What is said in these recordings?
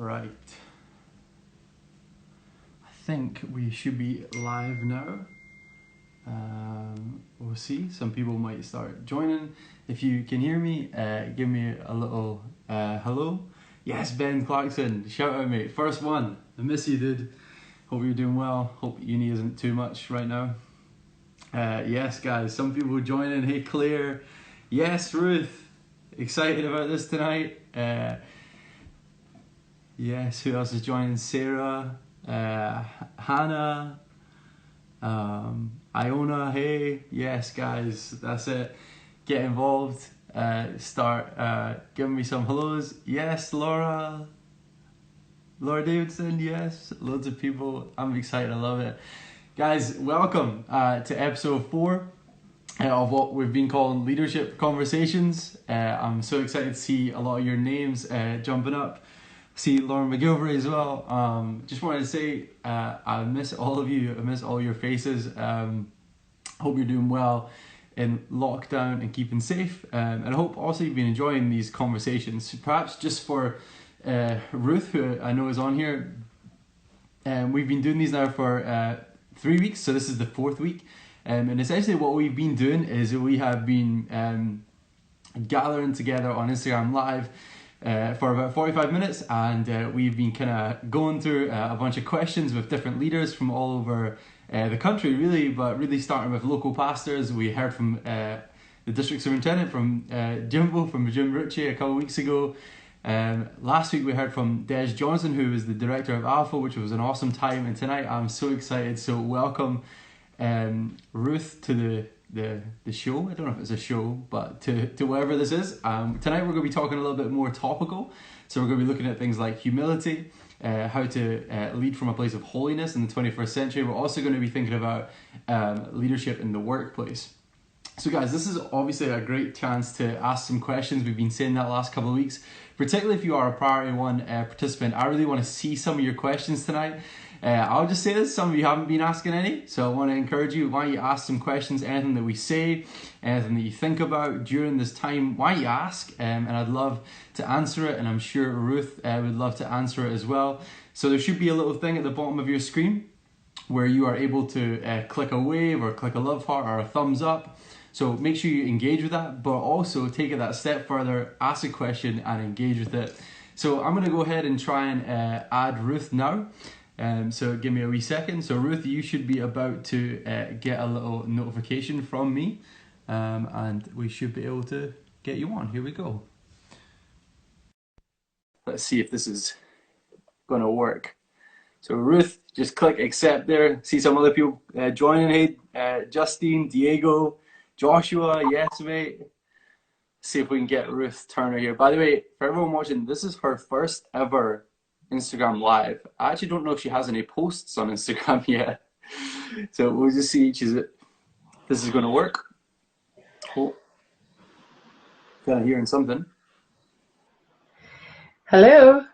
Right. I think we should be live now. We'll see. Some people might start joining. If you can hear me, give me a little hello. Yes, Ben Clarkson. Shout out, mate. First one. I miss you, dude. Hope you're doing well. Hope uni isn't too much right now. Yes, guys. Some people joining. Hey, Claire. Yes, Ruth. Excited about this tonight. Yes, who else is joining? Sarah, Hannah, Iona, hey. Yes, guys, that's it. Get involved. Start giving me some hellos. Yes, Laura Davidson, yes. Loads of people. I'm excited, I love it. Guys, welcome to episode 4 of what we've been calling Leadership Conversations. I'm so excited to see a lot of your names jumping up. See Lauren McGilvery as well. Just wanted to say I miss all of you. I miss all your faces. Hope you're doing well in lockdown and keeping safe. And I hope also you've been enjoying these conversations. Perhaps just for Ruth, who I know is on here. We've been doing these now for 3 weeks, so this is the 4th week. And essentially what we've been doing is we have been gathering together on Instagram Live for about 45 minutes, and we've been kind of going through a bunch of questions with different leaders from all over the country, really, but really starting with local pastors. We heard from the district superintendent from Jimbo, from Jim Ritchie a couple of weeks ago. Last week we heard from Des Johnson, who is the director of Alpha, which was an awesome time, and tonight I'm so excited. So welcome Ruth to the show. I don't know if it's a show, but to whatever this is. Tonight we're going to be talking a little bit more topical. So we're going to be looking at things like humility, how to lead from a place of holiness in the 21st century. We're also going to be thinking about leadership in the workplace. So guys, this is obviously a great chance to ask some questions. We've been saying that last couple of weeks, particularly if you are a Priority 1 participant. I really want to see some of your questions tonight. I'll just say this, some of you haven't been asking any, so I want to encourage you, why don't you ask some questions, anything that we say, anything that you think about during this time, why don't you ask, and I'd love to answer it, and I'm sure Ruth would love to answer it as well. So there should be a little thing at the bottom of your screen where you are able to click a wave or click a love heart or a thumbs up. So make sure you engage with that, but also take it that step further, ask a question and engage with it. So I'm going to go ahead and try and add Ruth now. So give me a wee second. So Ruth, you should be about to get a little notification from me, and we should be able to get you on. Here we go. Let's see if this is going to work. So Ruth, just click accept there. See some other people joining. Hey, Justine, Diego, Joshua, yes mate. See if we can get Ruth Turner here. By the way, for everyone watching, this is her first ever Instagram Live. I actually don't know if she has any posts on Instagram yet. So we'll just see if this is going to work. Oh, kind of hearing something. Hello.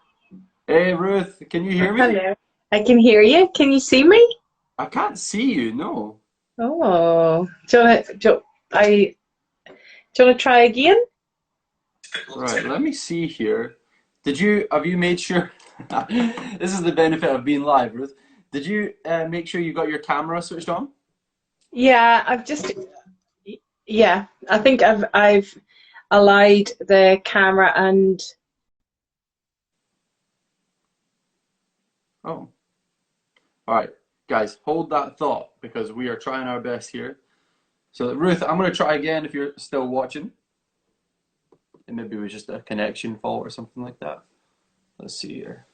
Hey Ruth, can you hear me? Hello. I can hear you. Can you see me? I can't see you, no. Oh, do you want to try again? Right, let me see here. Have you made sure? This is the benefit of being live, Ruth. Did you make sure you got your camera switched on? Yeah, I think I've allowed the camera and. Oh. All right, guys, hold that thought because we are trying our best here. So Ruth, I'm going to try again if you're still watching. And maybe it was just a connection fault or something like that. Let's see here.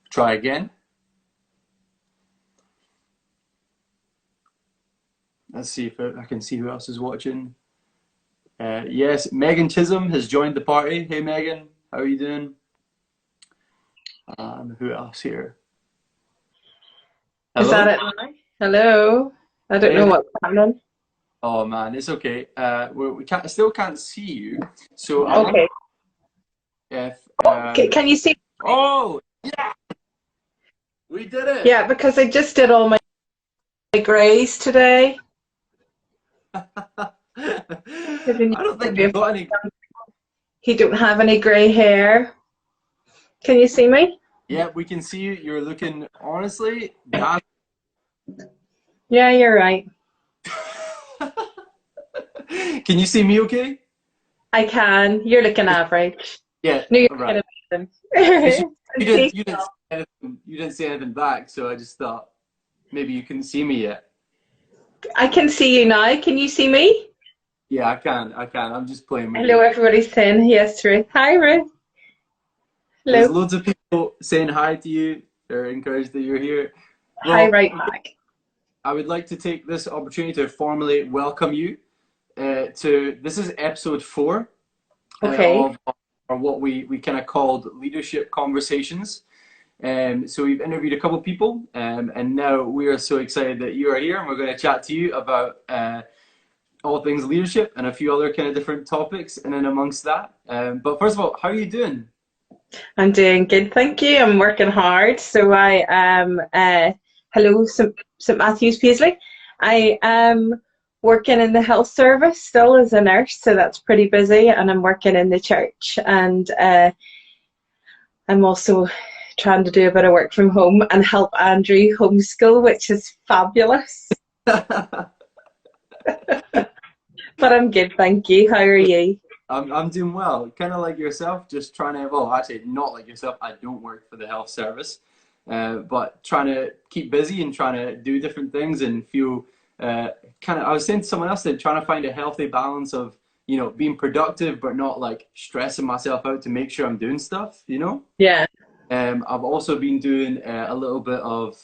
Try again. Let's see if I can see who else is watching. Yes, Megan Chisholm has joined the party. Hey Megan, how are you doing? Who else here? Hello? Is that it now? Hello. I don't know what's happening. Oh man, it's okay. We still can't see you. So Okay. Can you see? Oh yeah, we did it. Yeah, because I just did all my grays today. I don't think you've got any. He don't have any gray hair. Can you see me? Yeah, we can see you. You're looking, honestly, that. Yeah, you're right. Can you see me okay? I can. You're looking average. Yeah, No, you're all right. looking It's just, amazing. you didn't say anything back, so I just thought maybe you couldn't see me yet. I can see you now. Can you see me? Yeah, I can. I'm just playing with Hello, you. everybody's saying yes, Ruth. Hi, Ruth. There's Hello. loads of people saying hi to you. They're encouraged that you're here. Hi, Well, right back. I would like to take this opportunity to formally welcome you to this is episode 4 Okay. of what we kind of called leadership conversations. So we've interviewed a couple of people, and now we are so excited that you are here, and we're going to chat to you about all things leadership and a few other kind of different topics, and then amongst that. But first of all, how are you doing? I'm doing good, thank you. I'm working hard. So I am, hello, St. Matthew's Paisley. I am working in the health service still as a nurse, so that's pretty busy. And I'm working in the church, and I'm also trying to do a bit of work from home and help Andrew homeschool, which is fabulous. But I'm good, thank you. How are you? I'm doing well, kind of like yourself, just trying to, well, actually, not like yourself. I don't work for the health service, but trying to keep busy and trying to do different things and feel kind of, I was saying to someone else that trying to find a healthy balance of, being productive, but not like stressing myself out to make sure I'm doing stuff, Yeah. I've also been doing a little bit of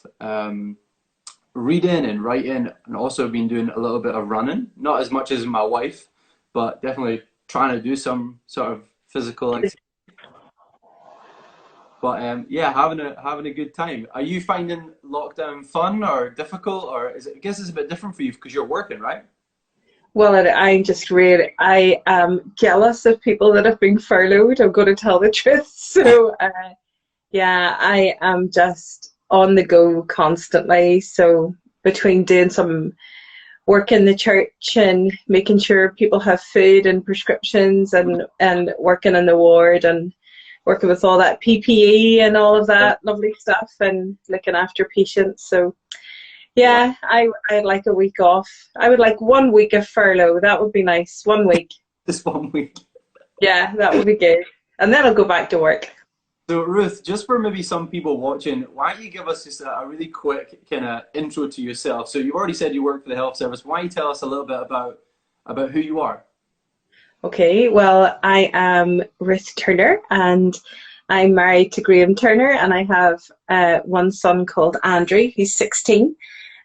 reading and writing, and also been doing a little bit of running. Not as much as my wife, but definitely trying to do some sort of physical activity. But yeah, having a good time. Are you finding lockdown fun or difficult, or is it? I guess it's a bit different for you because you're working, right? Well, I'm just really, I am jealous of people that have been furloughed. I'm going to tell the truth. So, yeah, I am just on the go constantly. So, between doing some work in the church and making sure people have food and prescriptions, and working in the ward and working with all that PPE and all of that lovely stuff and looking after patients. So, Wow. yeah, I'd like a week off. I would like 1 week of furlough. That would be nice. 1 week. This 1 week. Yeah, that would be good. And then I'll go back to work. So Ruth, just for maybe some people watching, why don't you give us just a really quick kind of intro to yourself? So you've already said you work for the health service. Why don't you tell us a little bit about who you are? Okay, well, I am Ruth Turner, and I'm married to Graham Turner, and I have one son called Andrew, who's 16,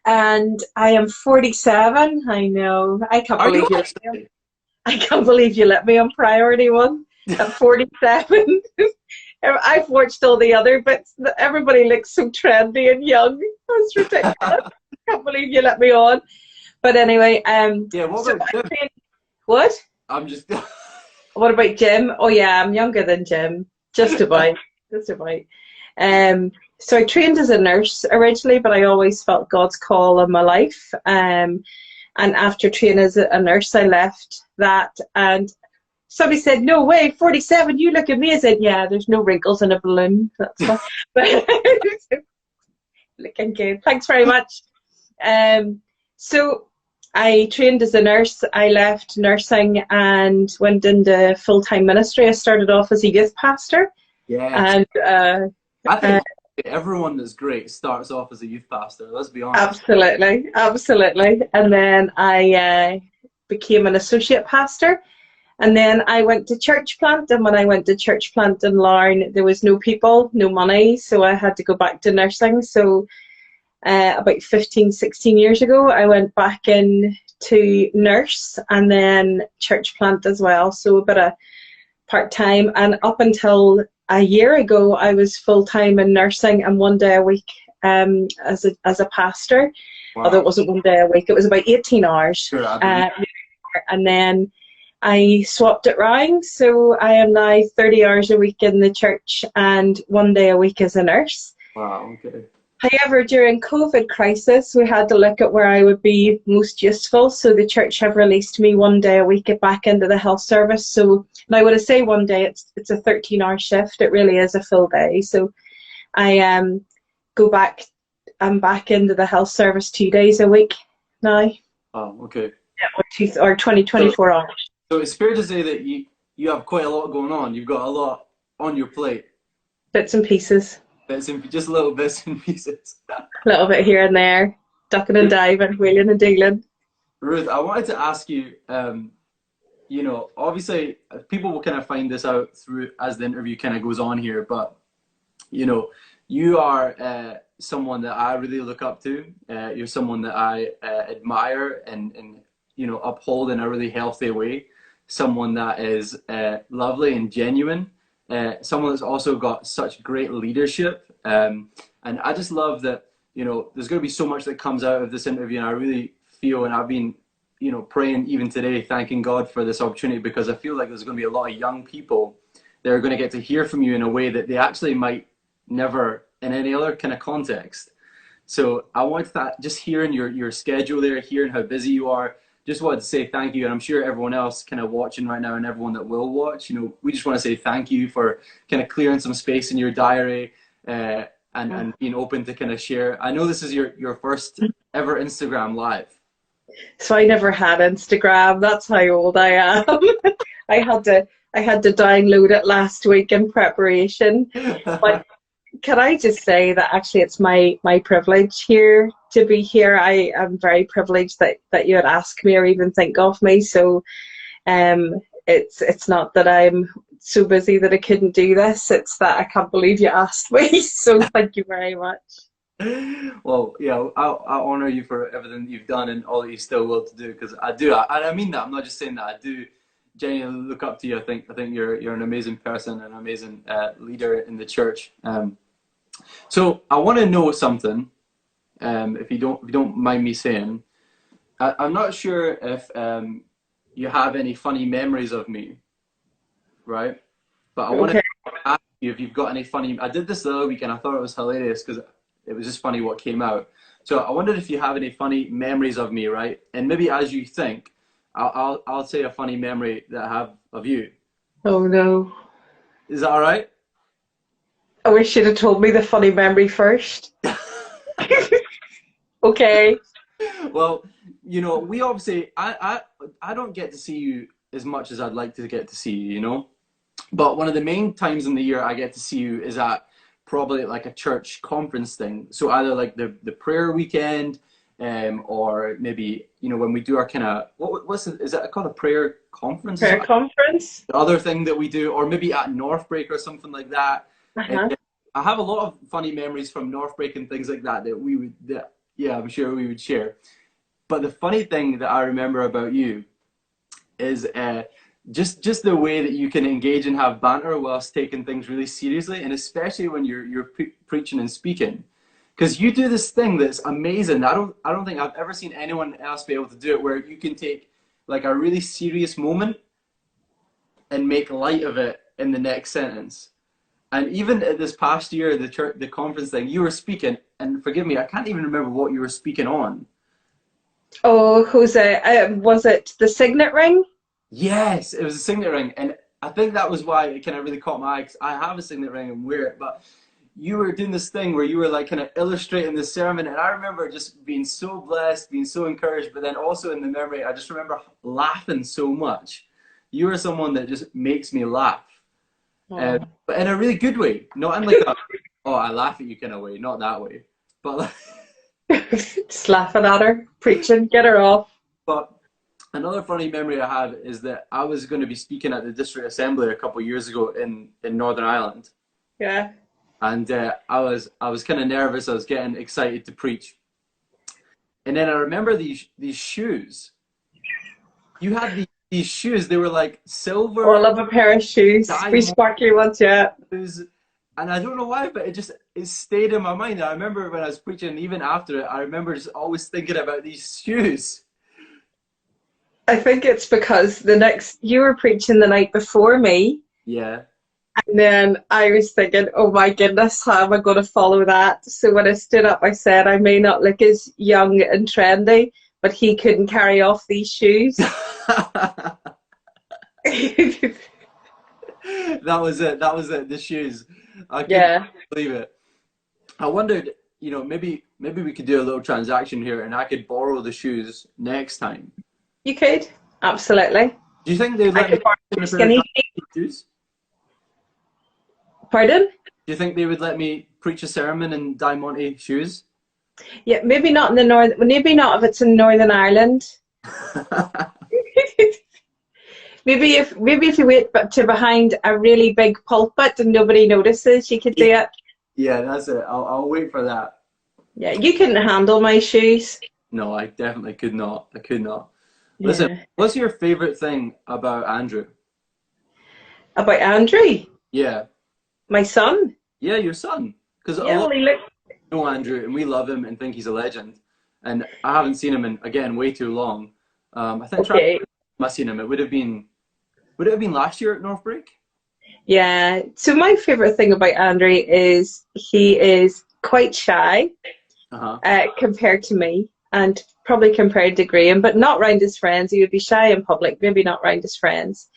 and I am 47. I know. I can't Are you believe you let me on, actually? I can't believe you let me on priority one at 47. I've watched all the other bits. Everybody looks so trendy and young. That's ridiculous. I can't believe you let me on. But anyway, Yeah, what so about Jim? what? I'm just What about Jim? Oh yeah, I'm younger than Jim. Just about. Just about. So I trained as a nurse originally, but I always felt God's call on my life. And after training as a nurse, I left that, and somebody said, "No way, 47, you look amazing." Yeah, there's no wrinkles in a balloon. That's why. But looking good. Thanks very much. So I trained as a nurse. I left nursing and went into full-time ministry. I started off as a youth pastor. Yes. And I think everyone that's great starts off as a youth pastor. Let's be honest. absolutely, absolutely. And then I became an associate pastor. And then I went to church plant. And when I went to church plant in Larne, there was no people, no money. So I had to go back to nursing. So about 15, 16 years ago, I went back in to nurse and then church plant as well. So a bit of part-time. And up until a year ago, I was full-time in nursing and 1 day a week as a pastor. Wow. Although it wasn't 1 day a week, it was about 18 hours. Sure, And then I swapped it round. So I am now 30 hours a week in the church and 1 day a week as a nurse. wow, okay. However, during COVID crisis, we had to look at where I would be most useful. So the church have released me one day a week back into the health service. So now when I say one day, it's a 13-hour shift. It really is a full day. So I go back. I'm back into the health service 2 days a week now. Oh, okay. Yeah, or 24 hours. So it's fair to say that you have quite a lot going on. You've got a lot on your plate. Bits and pieces. Just little bits and pieces. A little bit here and there, ducking and diving, wheeling and dealing. Ruth, I wanted to ask you, you know, obviously people will kind of find this out through as the interview kind of goes on here, but you know, you are someone that I really look up to. You're someone that I admire and you know, uphold in a really healthy way. Someone that is lovely and genuine. Someone that's also got such great leadership. And I just love that, you know, there's going to be so much that comes out of this interview, and I really feel, and I've been, you know, praying even today, thanking God for this opportunity, because I feel like there's going to be a lot of young people that are going to get to hear from you in a way that they actually might never in any other kind of context. So I wanted that, just hearing your schedule there, hearing how busy you are, just wanted to say thank you. And I'm sure everyone else kind of watching right now and everyone that will watch, you know, we just want to say thank you for kind of clearing some space in your diary and being open to kind of share. I know this is your first ever Instagram live. So I never had Instagram. That's how old I am. I had to download it last week in preparation. But can I just say that actually it's my privilege here to be here. I am very privileged that you had asked me or even think of me. So it's not that I'm so busy that I couldn't do this. It's that I can't believe you asked me. So thank you very much. Well, yeah, I honor you for everything you've done and all that you still will to do, because I do. I mean that. I'm not just saying that. I do genuinely look up to you. I think you're an amazing person, an amazing leader in the church. So I want to know something, if you don't mind me saying. I'm not sure if you have any funny memories of me, right? But I want to ask you if you've got any funny. I did this the other week and I thought it was hilarious because it was just funny what came out. So I wondered if you have any funny memories of me, right? And maybe as you think, I'll say a funny memory that I have of you. Oh no! Is that all right? I wish you'd have told me the funny memory first. Okay. Well, you know, we obviously, I don't get to see you as much as I'd like to get to see you, you know? But one of the main times in the year I get to see you is at probably like a church conference thing. So either like the prayer weekend, or maybe, you know, when we do our kind of, is that called a prayer conference? Prayer conference? The other thing that we do, or maybe at Northbreak or something like that. I have a lot of funny memories from Northbreak and things like that yeah, I'm sure we would share. But the funny thing that I remember about you is just the way that you can engage and have banter whilst taking things really seriously, and especially when you're preaching and speaking, because you do this thing that's amazing. I don't think I've ever seen anyone else be able to do it, where you can take like a really serious moment and make light of it in the next sentence. And even at this past year, the conference thing, you were speaking, and forgive me, I can't even remember what you were speaking on. Oh, Jose, was it the signet ring? Yes, it was a signet ring, and I think that was why it kind of really caught my eye, 'cause I have a signet ring and wear it, but you were doing this thing where you were like kind of illustrating the sermon, and I remember just being so blessed, being so encouraged, but then also in the memory, I just remember laughing so much. You are someone that just makes me laugh. But in a really good way, not in like a, oh, I laugh at you kind of way, not that way, but like just laughing at her, preaching, get her off. But another funny memory I have is that I was going to be speaking at the district assembly a couple of years ago in Northern Ireland. Yeah. And I was kind of nervous. I was getting excited to preach, and then I remember these shoes. You had these shoes. They were like silver. Oh, I love a pair of shoes. Free sparkly ones, yeah. And I don't know why, but it stayed in my mind. I remember when I was preaching, even after it, I remember just always thinking about these shoes. I think it's because you were preaching the night before me. Yeah. And then I was thinking, oh my goodness, how am I going to follow that? So when I stood up, I said, I may not look as young and trendy, but he couldn't carry off these shoes. That was it. That was it. The shoes. I couldn't Yeah, believe it. I wondered, maybe we could do a little transaction here, and I could borrow the shoes next time. you could. Absolutely. Do you think they'd I let me could borrow in your a pair of skinny. shoes? Pardon? Do you think they would let me preach a sermon in Diamante shoes? Yeah, maybe not in the north. Maybe not if it's in Northern Ireland. Maybe if you wait to behind a really big pulpit and nobody notices, you could do it. Yeah, that's it. I'll wait for that. Yeah, you couldn't handle my shoes. No, I definitely could not. I could not. Listen, Yeah. what's your favorite thing about Andrew? About Andrew, Yeah. my son. Yeah, your son. Because a Yeah, lot well, of he look. people know Andrew and we love him and think he's a legend. And I haven't seen him in, again, way too long. I think trying Okay. to seen him, would it have been last year at North Break? Yeah. So my favorite thing about Andrew is he is quite shy Uh-huh. compared to me, and probably compared to Graham, but not round his friends. He would be shy in public, maybe not round his friends.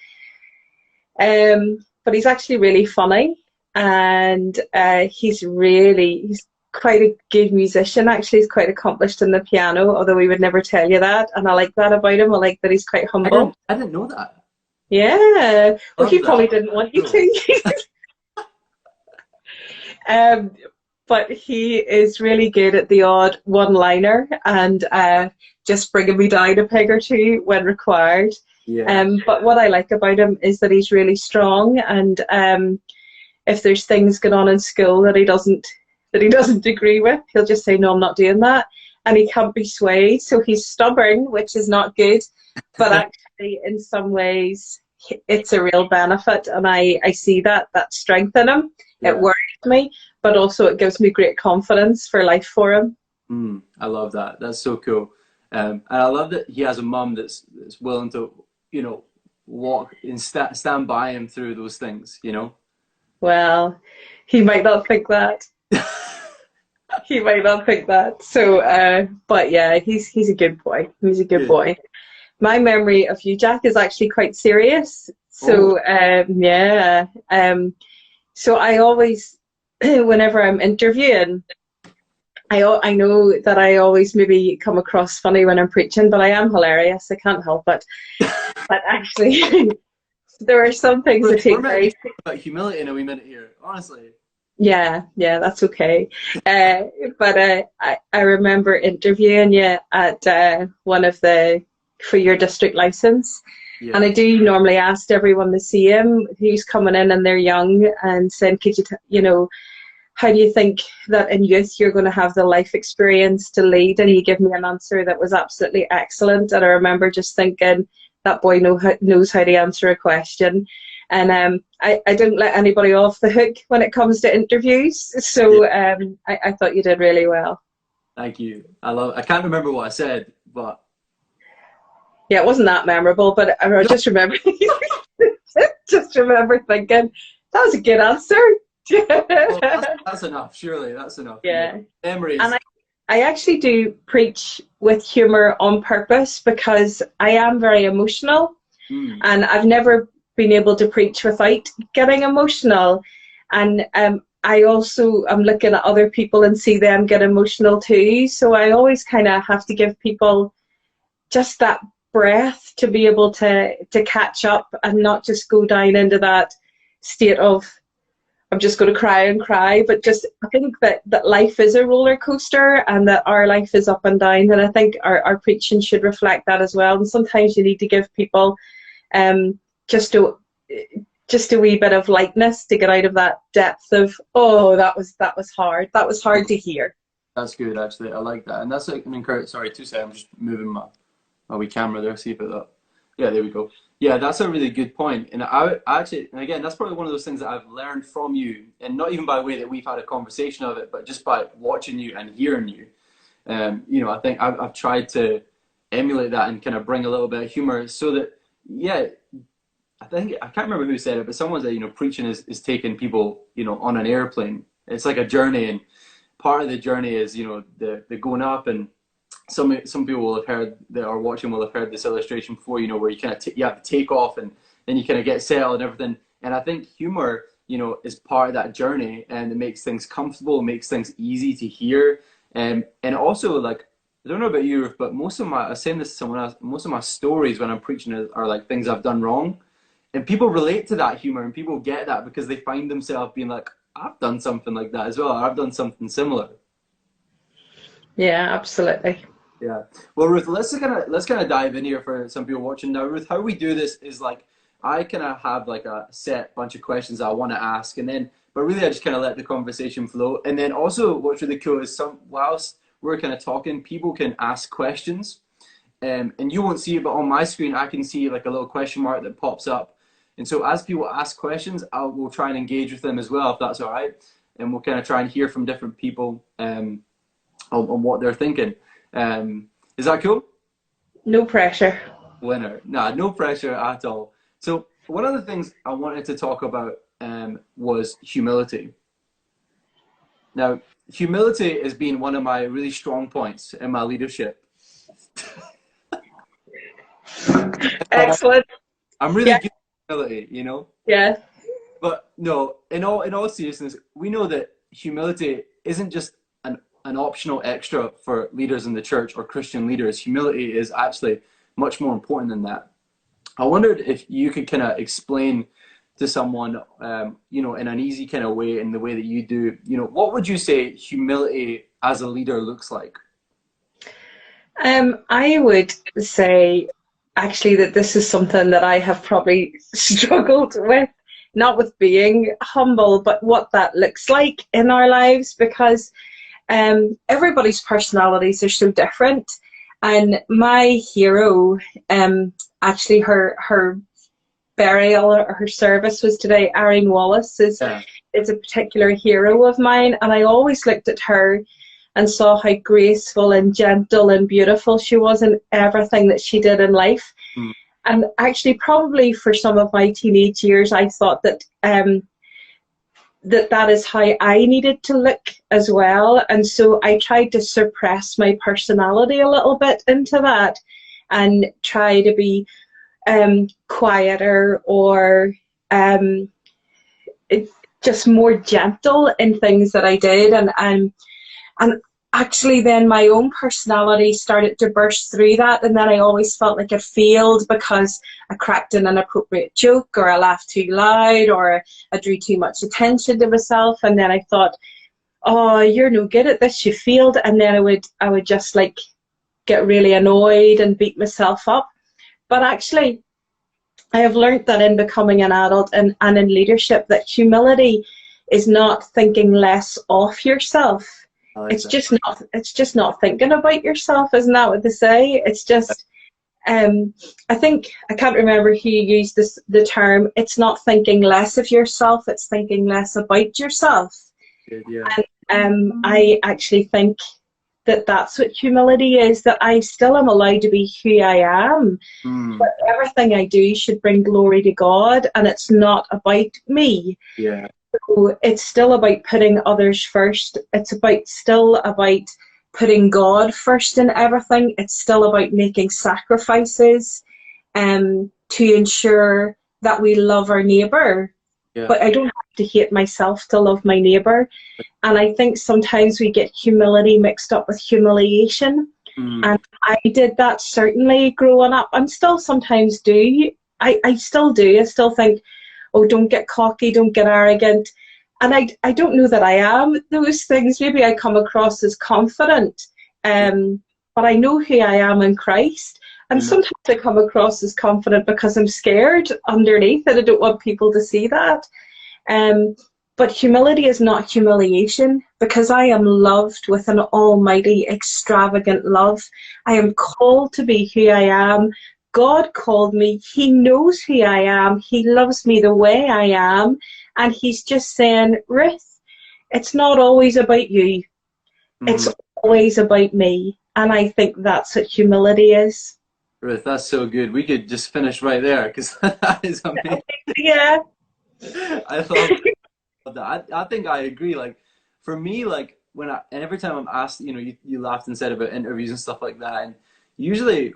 But he's actually really funny, and he's quite a good musician. Actually, he's quite accomplished in the piano, although he would never tell you that. And I like that about him. I like that he's quite humble. I didn't know that. Yeah. Well, Love he that. probably didn't want you Cool. to. um, but he is really good at the odd one-liner and just bringing me down a peg or two when required. Yeah. But what I like about him is that he's really strong, and if there's things going on in school that he doesn't agree with, he'll just say, no, I'm not doing that. And he can't be swayed. So he's stubborn, which is not good. But actually, in some ways, it's a real benefit. And I see that strength in him. Yeah. It worries me, but also it gives me great confidence for life for him. I love that. That's so cool. And I love that he has a mum that's willing to, walk and stand by him through those things. Well, he might not think that. He might not think that. So, but yeah, he's a good boy. He's a good boy. My memory of you, Jack, is actually quite serious. So, yeah. So I always, whenever I'm interviewing, I know that I always maybe come across funny when I'm preaching, but I am hilarious. I can't help it. But actually, there are some things that take very. About humility in a wee minute here, honestly. Yeah, that's okay. But I remember interviewing you at one of for your district license. Yeah. And I do normally ask everyone to see him who's coming in and they're young, and saying, could you, how do you think that in youth you're going to have the life experience to lead? And you give me an answer that was absolutely excellent. And I remember just thinking, that boy knows how to answer a question. And I didn't let anybody off the hook when it comes to interviews. So I thought you did really well. Thank you. I can't remember what I said, but yeah, it wasn't that memorable, but I just remember thinking, that was a good answer. well, that's enough. Surely that's enough. Yeah. Memories. And I actually do preach with humour on purpose, because I am very emotional, and I've never been able to preach without getting emotional. And I also am looking at other people and see them get emotional too. So I always kind of have to give people just that breath to be able to catch up and not just go down into that state of, I'm just going to cry and cry. But just, I think that life is a roller coaster, and that our life is up and down. And I think our preaching should reflect that as well. And sometimes you need to give people just a wee bit of lightness to get out of that depth of, oh, that was hard. That was hard to hear. That's good, actually. I like that. And that's like an encouragement. Sorry, 2 seconds. I'm just moving my wee camera there. See if it up. Yeah, there we go. Yeah, that's a really good point. And I actually, and again, that's probably one of those things that I've learned from you, and not even by the way that we've had a conversation of it, but just by watching you and hearing you. I think I've tried to emulate that and kind of bring a little bit of humor, so that, yeah, I think I can't remember who said it, but someone said, preaching is taking people, on an airplane. It's like a journey, and part of the journey is, the going up, and some people will have heard that are watching will have heard this illustration before, where you kind of you have to take off and then you kind of get settled and everything. And I think humor, is part of that journey, and it makes things comfortable, makes things easy to hear, and also like I don't know about you, but I was saying this to someone else, most of my stories when I'm preaching are like things I've done wrong. And people relate to that humor, and people get that because they find themselves being like, I've done something like that as well. I've done something similar. Yeah, absolutely. Yeah. Well, Ruth, let's kind of dive in here for some people watching now. Ruth, how we do this is like I kind of have like a set bunch of questions I want to ask, but really I just kind of let the conversation flow. And then also what's really cool is whilst we're kind of talking, people can ask questions. And you won't see it, but on my screen I can see like a little question mark that pops up. And so as people ask questions, we'll try and engage with them as well, if that's all right. And we'll kind of try and hear from different people on what they're thinking. Is that cool? No pressure. Winner. Nah, no pressure at all. So one of the things I wanted to talk about was humility. Now, humility has been one of my really strong points in my leadership. Excellent. I'm really good at humility, Yeah. But no, in all seriousness, we know that humility isn't just an optional extra for leaders in the church or Christian leaders. Humility is actually much more important than that. I wondered if you could kind of explain to someone, in an easy kind of way, in the way that you do, what would you say humility as a leader looks like? I would say actually that this is something that I have probably struggled with, not with being humble, but what that looks like in our lives, because everybody's personalities are so different. And my hero, actually her burial or her service was today. Erin Wallace is a particular hero of mine, and I always looked at her and saw how graceful and gentle and beautiful she was in everything that she did in life. Mm. And actually, probably for some of my teenage years, I thought that that is how I needed to look as well. And so I tried to suppress my personality a little bit into that and try to be quieter or just more gentle in things that I did. And actually then my own personality started to burst through that, and then I always felt like I failed because I cracked an inappropriate joke, or I laughed too loud, or I drew too much attention to myself. And then I thought, oh, you're no good at this, you failed. And then I would just like get really annoyed and beat myself up. But actually I have learned that in becoming an adult and in leadership, that humility is not thinking less of yourself. It's just not thinking about yourself. Isn't that what they say? It's just I think, I can't remember who used the term, it's not thinking less of yourself, it's thinking less about yourself. Good, yeah. And I actually think that that's what humility is, that I still am allowed to be who I am, but everything I do should bring glory to God, and it's not about me. Yeah. So it's still about putting others first. It's still about putting God first in everything. It's still about making sacrifices to ensure that we love our neighbour. Yeah. But I don't have to hate myself to love my neighbour. And I think sometimes we get humility mixed up with humiliation. And I did that certainly growing up, and still sometimes do. I still do. I still think, oh, don't get cocky, don't get arrogant. And I don't know that I am those things. Maybe I come across as confident, but I know who I am in Christ. And sometimes I come across as confident because I'm scared underneath, and I don't want people to see that. But humility is not humiliation, because I am loved with an almighty, extravagant love. I am called to be who I am. God called me. He knows who I am. He loves me the way I am. And he's just saying, Ruth, it's not always about you. It's always about me. And I think that's what humility is. Ruth, that's so good. We could just finish right there because that is amazing. Yeah. I love that. I think I agree. Like for me, like when I and every time I'm asked, you laughed and said about interviews and stuff like that, and usually,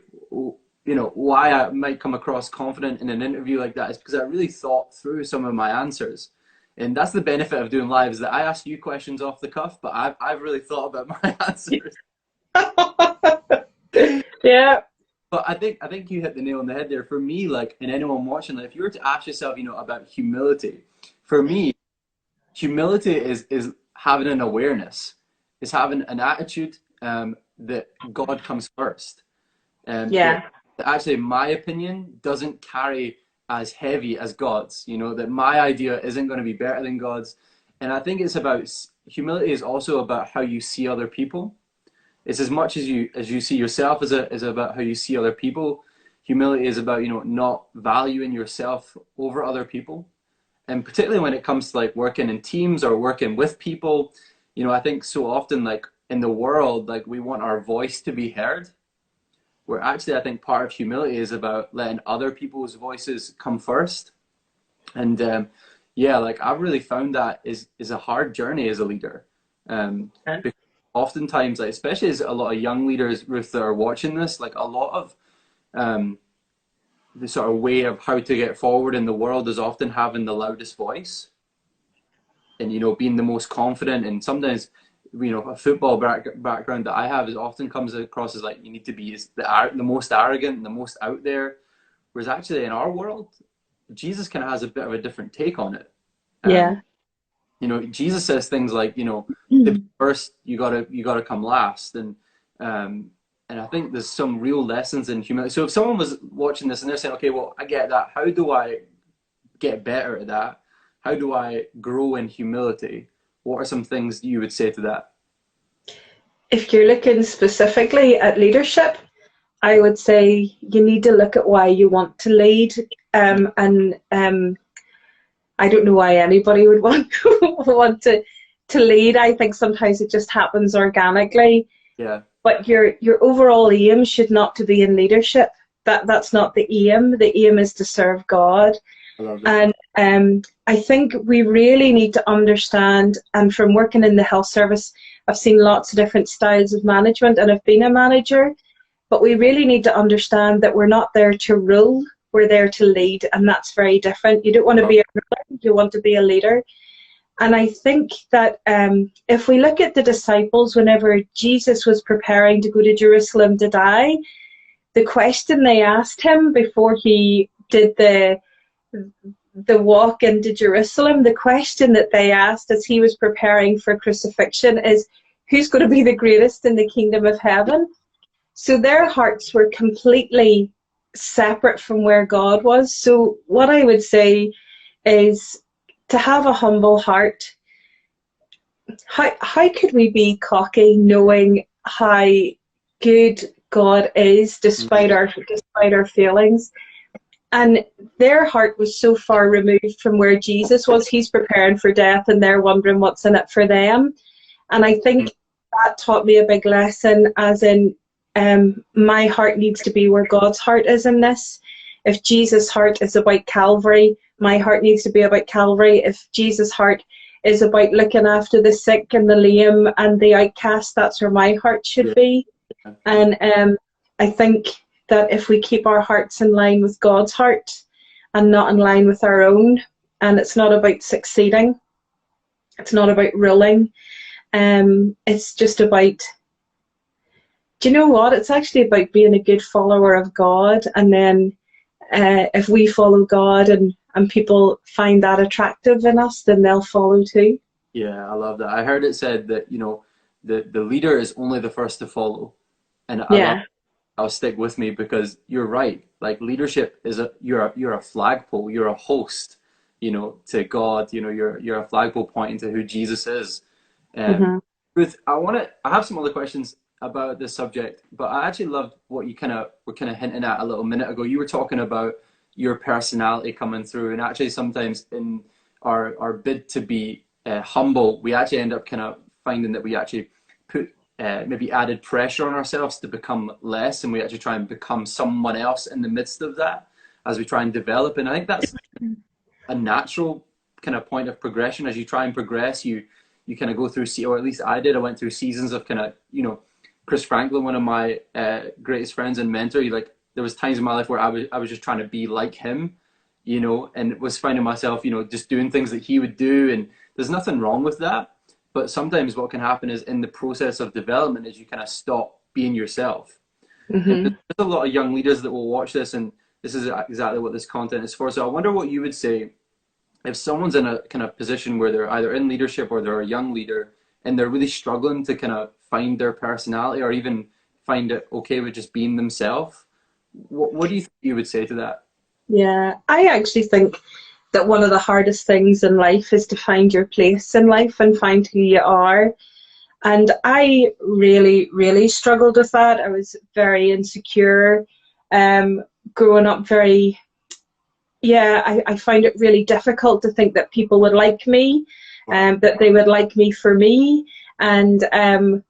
why I might come across confident in an interview like that is because I really thought through some of my answers. And that's the benefit of doing live is that I ask you questions off the cuff, but I've really thought about my answers. Yeah. But I think you hit the nail on the head there. For me, like, and anyone watching, like, if you were to ask yourself, about humility, for me, humility is having an awareness, is having an attitude that God comes first. That Yeah. actually, my opinion doesn't carry as heavy as God's. That my idea isn't going to be better than God's. And I think it's about humility is also about how you see other people. It's as much as you see yourself as about how you see other people. Humility is about not valuing yourself over other people, and particularly when it comes to like working in teams or working with people. I think so often like in the world, like we want our voice to be heard, where actually I think part of humility is about letting other people's voices come first. And yeah, like I've really found that is a hard journey as a leader. Because oftentimes, like especially as a lot of young leaders, Ruth, that are watching this, like a lot of um, the sort of way of how to get forward in the world is often having the loudest voice, and being the most confident. And sometimes, a football background that I have is often comes across as like you need to be the most arrogant, the most out there. Whereas actually in our world, Jesus kind of has a bit of a different take on it. Um, Yeah. Jesus says things like, the first you gotta come last, um, and I think there's some real lessons in humility. So if someone was watching this and they're saying, okay, well, I get that. How do I get better at that? How do I grow in humility? What are some things you would say to that? If you're looking specifically at leadership, I would say you need to look at why you want to lead. And I don't know why anybody would want want to lead. I think sometimes it just happens organically. Yeah, But your overall aim should not to be in leadership. That's not the aim. The aim is to serve God. I love that. And I think we really need to understand, and from working in the health service, I've seen lots of different styles of management and I've been a manager, but we really need to understand that we're not there to rule, we're there to lead, and that's very different. You don't want to be a ruler, you want to be a leader. And I think that if we look at the disciples, whenever Jesus was preparing to go to Jerusalem to die, the question they asked him before he did the walk into Jerusalem, the question that they asked as he was preparing for crucifixion is, who's going to be the greatest in the kingdom of heaven? So their hearts were completely separate from where God was. So what I would say is to have a humble heart. How could we be cocky knowing how good God is despite our feelings? And their heart was so far removed from where Jesus was. He's preparing for death and they're wondering what's in it for them. And I think that taught me a big lesson, as in my heart needs to be where God's heart is in this. If Jesus' heart is about Calvary, my heart needs to be about Calvary. If Jesus' heart is about looking after the sick and the lame and the outcast, that's where my heart should be. And I think that if we keep our hearts in line with God's heart and not in line with our own, and it's not about succeeding, it's not about ruling, it's just about, do you know what? It's actually about being a good follower of God. And then if we follow God and people find that attractive in us, then they'll follow too. Yeah, I love that. I heard it said that, the leader is only the first to follow. And I love Yeah. I'll stick with me because you're right. Like leadership is you're a flagpole, you're a host, to God, you're a flagpole pointing to who Jesus is. Mm-hmm. Ruth, I have some other questions about this subject, but I actually loved what you were kind of hinting at a little minute ago. You were talking about your personality coming through, and actually sometimes in our bid to be humble, we actually end up kind of finding that we actually put maybe added pressure on ourselves to become less, and we actually try and become someone else in the midst of that as we try and develop. And I think that's a natural kind of point of progression. As you try and progress, you kind of go through, or at least I did, I went through seasons of kind of, you know, Chris Franklin, one of my greatest friends and mentor, like there was times in my life where I was just trying to be like him, you know, and was finding myself, you know, just doing things that he would do. And there's nothing wrong with that. But sometimes what can happen is in the process of development is you kind of stop being yourself. And Mm-hmm. there's a lot of young leaders that will watch this, and this is exactly what this content is for. So I wonder what you would say if someone's in a kind of position where they're either in leadership or they're a young leader and they're really struggling to kind of find their personality or even find it okay with just being themselves. What do you think you would say to that? Yeah, I actually think that one of the hardest things in life is to find your place in life and find who you are. And I really, really struggled with that. I was very insecure, growing up very, yeah, I find it really difficult to think that people would like me, that they would like me for me. And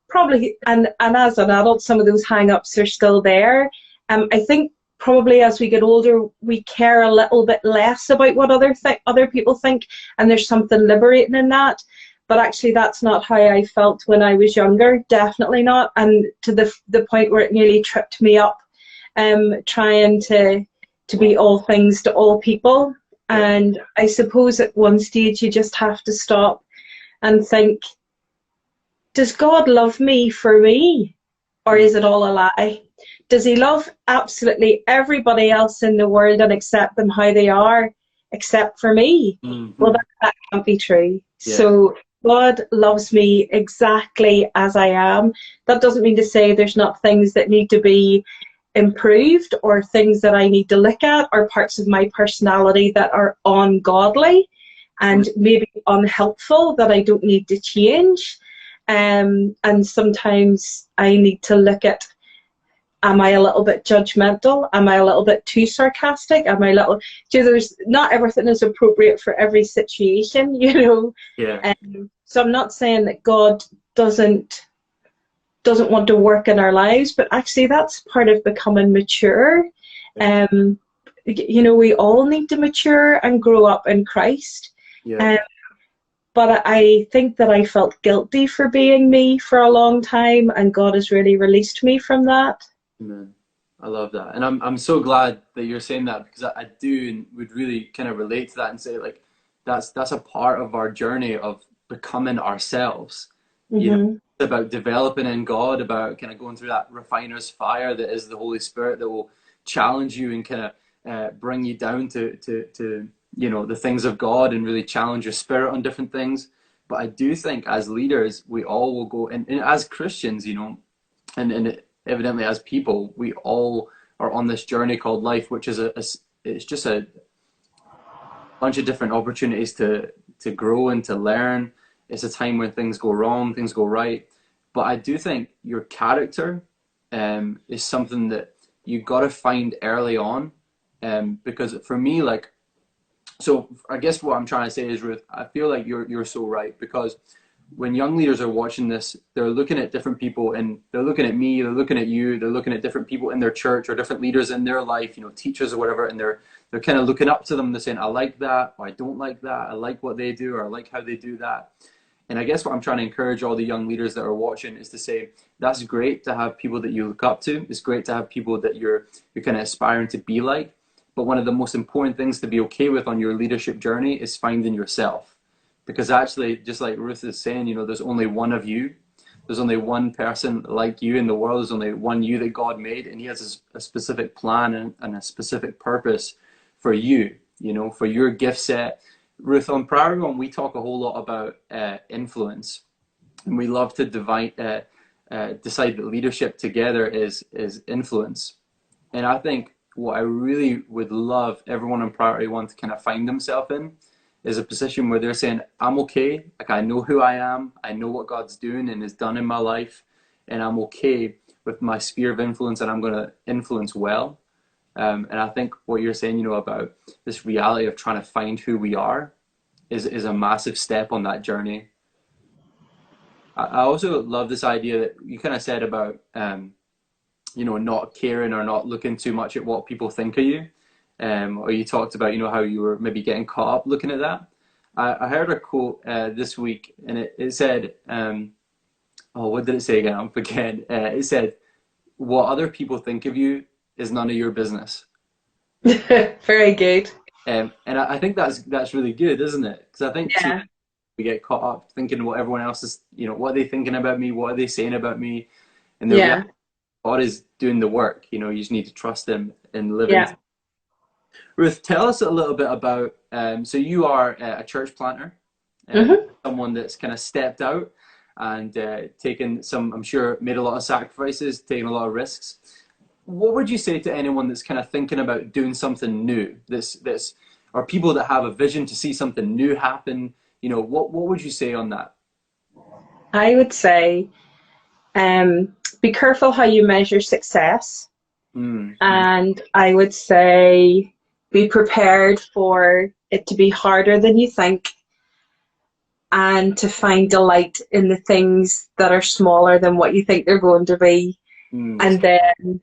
probably, and as an adult, some of those hang-ups are still there. I think probably as we get older, we care a little bit less about what other people think, and there's something liberating in that. But actually, that's not how I felt when I was younger. Definitely not, and to the point where it nearly tripped me up, trying to be all things to all people. And I suppose at one stage you just have to stop and think, does God love me for me, or is it all a lie? Does he love absolutely everybody else in the world and accept them how they are, except for me? Mm-hmm. Well, that can't be true. Yeah. So God loves me exactly as I am. That doesn't mean to say there's not things that need to be improved or things that I need to look at or parts of my personality that are ungodly and maybe unhelpful that I don't need to change. And sometimes I need to look at, am I a little bit judgmental? Am I a little bit too sarcastic? Am I a little, there's not everything is appropriate for every situation, you know? Yeah. So I'm not saying that God doesn't want to work in our lives, but actually that's part of becoming mature. You know, we all need to mature and grow up in Christ. Yeah. But I think that I felt guilty for being me for a long time, and God has really released me from that. Amen. I love that. And I'm so glad that you're saying that, because I do and would really kind of relate to that and say, like, that's a part of our journey of becoming ourselves. You know, Mm-hmm. it's about developing in God, about kind of going through that refiner's fire that is the Holy Spirit that will challenge you and kind of bring you down to you know, the things of God and really challenge your spirit on different things. But I do think as leaders, we all will go, and as Christians, you know, and evidently as people, we all are on this journey called life, which is it's just a bunch of different opportunities to grow and to learn. It's a time when things go wrong, things go right. But I do think your character is something that you got to find early on, because for me, like, so I guess what I'm trying to say is, Ruth, I feel like you're so right, because when young leaders are watching this, they're looking at different people, and they're looking at me, they're looking at you, they're looking at different people in their church or different leaders in their life, you know, teachers or whatever, and they're kind of looking up to them. They're saying, I like that, or I don't like that, I like what they do, or I like how they do that. And I guess what I'm trying to encourage all the young leaders that are watching is to say, that's great to have people that you look up to. It's great to have people that you're kind of aspiring to be like. But one of the most important things to be okay with on your leadership journey is finding yourself. Because actually, just like Ruth is saying, you know, there's only one of you. There's only one person like you in the world. There's only one you that God made, and he has a specific plan and a specific purpose for you, you know, for your gift set. Ruth, on Priority One, we talk a whole lot about influence, and we love to decide that leadership together is influence. And I think what I really would love everyone on Priority One to kind of find themselves in is a position where they're saying, I'm okay, like I know who I am, I know what God's doing and has done in my life, and I'm okay with my sphere of influence, and I'm going to influence well. And I think what you're saying, you know, about this reality of trying to find who we are is a massive step on that journey. I also love this idea that you kind of said about, you know, not caring or not looking too much at what people think of you. Or you talked about, you know, how you were maybe getting caught up looking at that. I heard a quote this week, and it said, oh, what did it say again? I'm forgetting. It said, "What other people think of you is none of your business." Very good. And I think that's really good, isn't it? Because I think too Yeah, we get caught up thinking what everyone else is, you know, what are they thinking about me? What are they saying about me? And the reality, yeah, God is doing the work. You know, you just need to trust Him and live into. yeah. Ruth, tell us a little bit about. So you are a church planter, Hmm. someone that's kind of stepped out and taken some, I'm sure, made a lot of sacrifices, taken a lot of risks. What would you say to anyone that's kind of thinking about doing something new? This, or people that have a vision to see something new happen. You know, what would you say on that? I would say be careful how you measure success. Mm, mm, And I would say be prepared for it to be harder than you think and to find delight in the things that are smaller than what you think they're going to be. that's And then,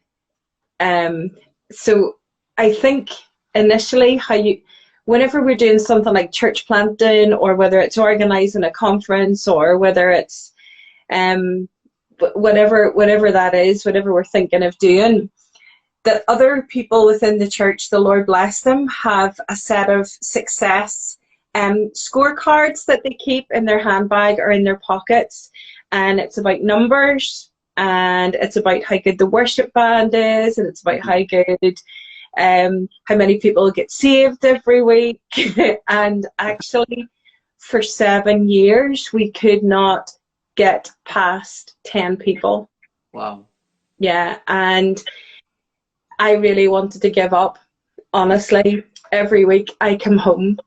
um, so I think initially whenever we're doing something like church planting or whether it's organizing a conference or whether it's, um, whatever that is, whatever we're thinking of doing, that other people within the church, the Lord bless them, have a set of success scorecards that they keep in their handbag or in their pockets. And it's about numbers, and it's about how good the worship band is, and it's about how good, how many people get saved every week. And actually, for 7 years, we could not get past 10 people. wow. Yeah, and I really wanted to give up. Honestly, every week I come home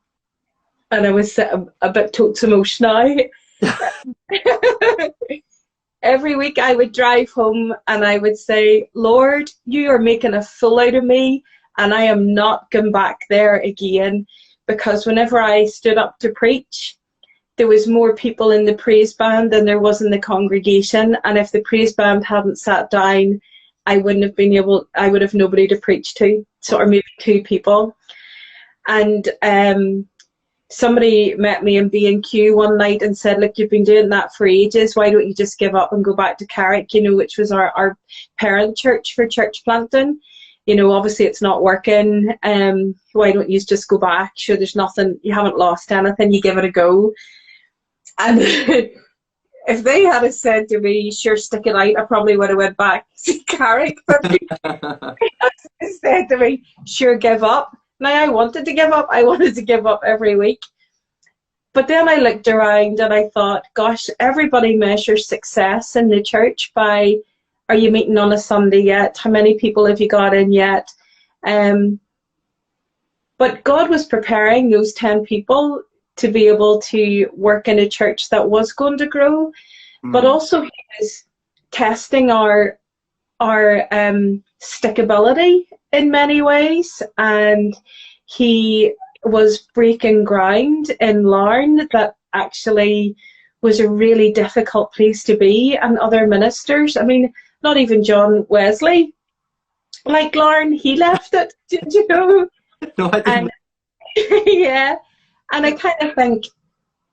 and I was a bit totes emotional. Every week I would drive home and I would say, Lord, you are making a fool out of me and I am not going back there again. Because whenever I stood up to preach, there was more people in the praise band than there was in the congregation. And if the praise band hadn't sat down, I wouldn't have been able, I would have nobody to preach to, so, or maybe two people. And somebody met me in B&Q one night and said, look, you've been doing that for ages. Why don't you just give up and go back to Carrick, you know, which was our parent church for church planting. You know, obviously it's not working. Why don't you just go back? Sure, there's nothing, you haven't lost anything, you give it a go. And if they had said to me, sure, stick it out, I probably would have went back to Carrick. But they said to me, sure, give up. Now, I wanted to give up. I wanted to give up every week. But then I looked around and I thought, gosh, everybody measures success in the church by, are you meeting on a Sunday yet? How many people have you got in yet? But God was preparing those 10 people to be able to work in a church that was going to grow. But Mm, also He was testing our stickability in many ways, and He was breaking ground in Larne that actually was a really difficult place to be, and other ministers, I mean, not even John Wesley, like Larne, he left it, you know. no, I didn't. And yeah, and I kind of think,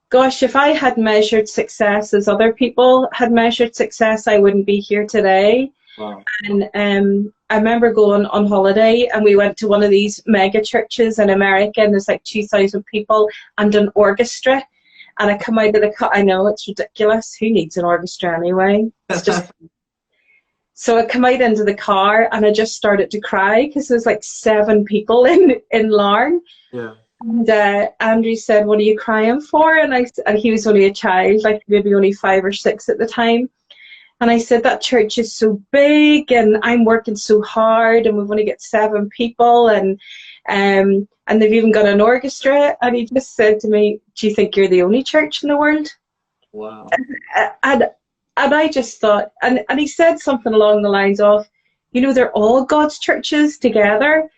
gosh, if I had measured success as other people had measured success, I wouldn't be here today. Wow. And I remember going on holiday and we went to one of these mega churches in America and there's like 2,000 people and an orchestra. And I come out of the car, I know it's ridiculous. Who needs an orchestra anyway? It's just. So I come out into the car and I just started to cry because there's like 7 people in Larne. Yeah. And Andrew said, what are you crying for? And he was only a child, like maybe only 5 or 6 at the time. And I said, that church is so big and I'm working so hard and we've only got 7 people and they've even got an orchestra. And he just said to me, do you think you're the only church in the world? Wow. And I just thought, and he said something along the lines of, you know, they're all God's churches together.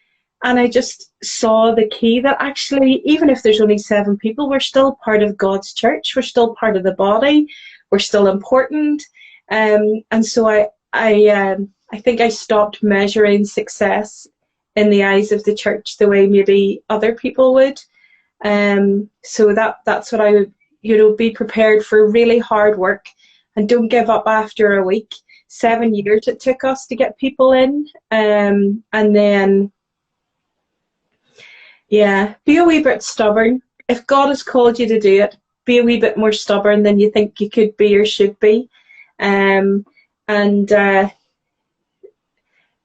And I just saw the key that actually, even if there's only 7 people, we're still part of God's church. We're still part of the body. were still important. And so I think I stopped measuring success in the eyes of the church the way maybe other people would. So that's what I would, be prepared for really hard work, and don't give up after a week. 7 years it took us to get people in. And then, yeah, be a wee bit stubborn. If God has called you to do it, be a wee bit more stubborn than you think you could be or should be. And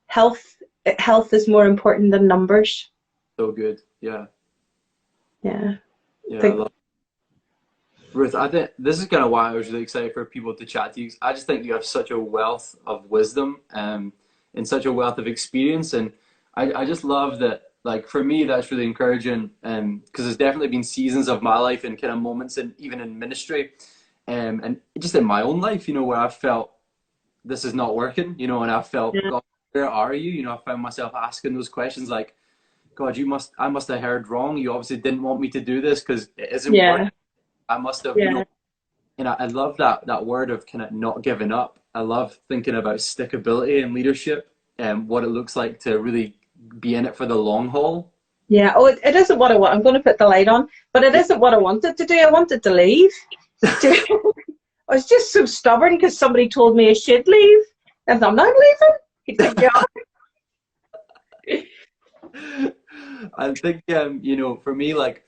health is more important than numbers. So good. Yeah. Yeah. I love it. Ruth, I think this is kind of why I was really excited for people to chat to you. I just think you have such a wealth of wisdom and such a wealth of experience, and I just love that. Like, for me, that's really encouraging, because there's definitely been seasons of my life and kind of moments, and even in ministry, and just in my own life, where I've felt this is not working, and I've felt, God, where are you? I found myself asking those questions like, God, I must have heard wrong. You obviously didn't want me to do this because it isn't working. I must have, and I love that word of kind of not giving up. I love thinking about stickability in leadership and what it looks like to really be in it for the long haul. Yeah. Oh, it isn't what I want. I'm going to put the light on, but it isn't what I wanted to do. I wanted to leave. I was just so stubborn because somebody told me I should leave, and I'm not leaving. He said, yeah. I think, for me, like,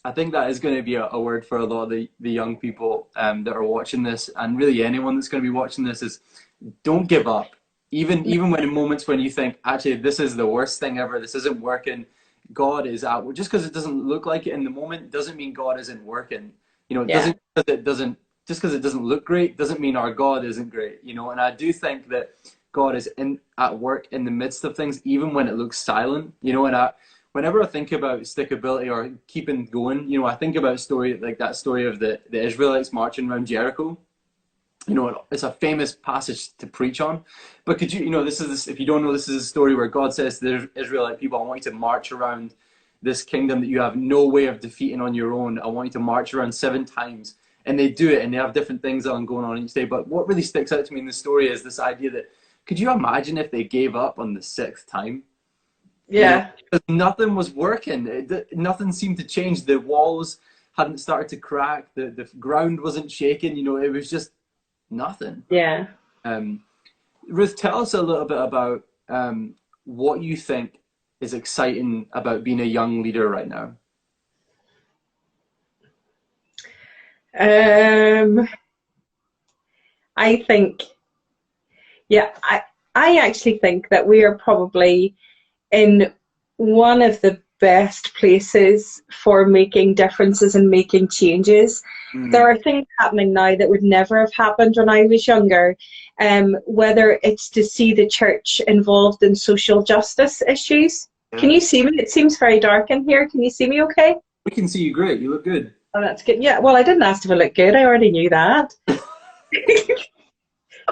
I think that is going to be a word for a lot of the young people that are watching this, and really anyone that's going to be watching this, is don't give up. Even when in moments when you think, actually, this is the worst thing ever, this isn't working, God is out. Just because it doesn't look like it in the moment doesn't mean God isn't working. Just because it doesn't look great doesn't mean our God isn't great. And I do think that God is at work in the midst of things, even when it looks silent. And whenever I think about stickability or keeping going, I think about that story of the Israelites marching around Jericho. It's a famous passage to preach on. But could you, if you don't know, this is a story where God says to the Israelite people, I want you to march around this kingdom that you have no way of defeating on your own. I want you to march around 7 times. And they do it, and they have different things going on each day. But what really sticks out to me in the story is this idea that, could you imagine if they gave up on the 6th time? Yeah. Because nothing was working. Nothing seemed to change. The walls hadn't started to crack. The ground wasn't shaking. It was just nothing. Yeah. Ruth, tell us a little bit about what you think is exciting about being a young leader right now. I think, I actually think that we are probably in one of the best places for making differences and making changes. There are things happening now that would never have happened when I was younger, whether it's to see the church involved in social justice issues. Can you see me? It seems very dark in here. Can you see me okay? We can see you great. You look good. Oh, that's good. Yeah, well, I didn't ask if I look good. I already knew that.